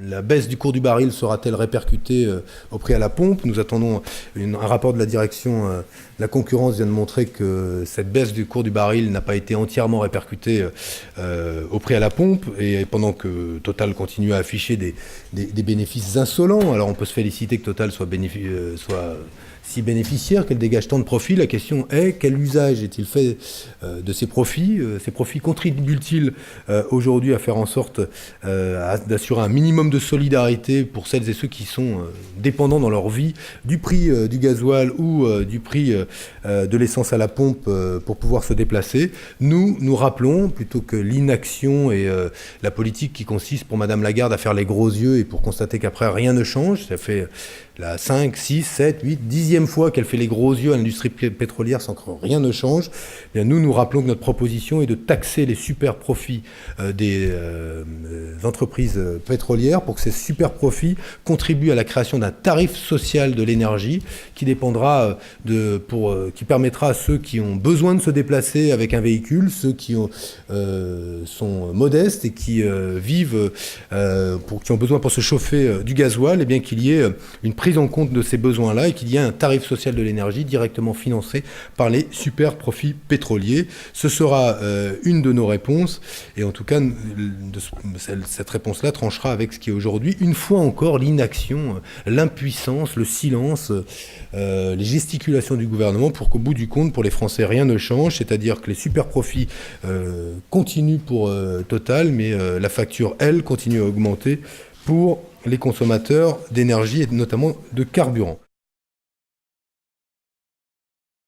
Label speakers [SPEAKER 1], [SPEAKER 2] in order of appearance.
[SPEAKER 1] La baisse du cours du baril sera-t-elle répercutée au prix à la pompe? Nous attendons un rapport de la direction de la concurrence vient de montrer que cette baisse du cours du baril n'a pas été entièrement répercutée au prix à la pompe, et pendant que Total continue à afficher des bénéfices insolents. Alors on peut se féliciter que Total soit si bénéficiaire, qu'elle dégage tant de profits. La question est, quel usage est-il fait de ces profits? Ces profits contribuent-ils aujourd'hui à faire en sorte d'assurer un minimum de solidarité pour celles et ceux qui sont dépendants dans leur vie du prix du gasoil ou du prix de l'essence à la pompe pour pouvoir se déplacer? Nous rappelons, plutôt que l'inaction et la politique qui consiste pour Madame Lagarde à faire les gros yeux et pour constater qu'après rien ne change, ça fait la 5, 6, 7, 8, 10e fois qu'elle fait les gros yeux à l'industrie pétrolière sans que rien ne change. Eh bien, nous rappelons que notre proposition est de taxer les super profits des entreprises pétrolières pour que ces super profits contribuent à la création d'un tarif social de l'énergie qui dépendra qui permettra à ceux qui ont besoin de se déplacer avec un véhicule, ceux qui sont modestes et qui vivent, qui ont besoin pour se chauffer du gasoil, eh bien qu'il y ait une prise en compte de ces besoins-là et qu'il y ait un tarif social de l'énergie directement financé par les super profits pétroliers. Ce sera une de nos réponses, et en tout cas, cette réponse-là tranchera avec ce qui est aujourd'hui, une fois encore, l'inaction, l'impuissance, le silence, les gesticulations du gouvernement pour qu'au bout du compte, pour les Français, rien ne change, c'est-à-dire que les super profits continuent pour Total, mais la facture, elle, continue à augmenter pour les consommateurs d'énergie et notamment de carburant.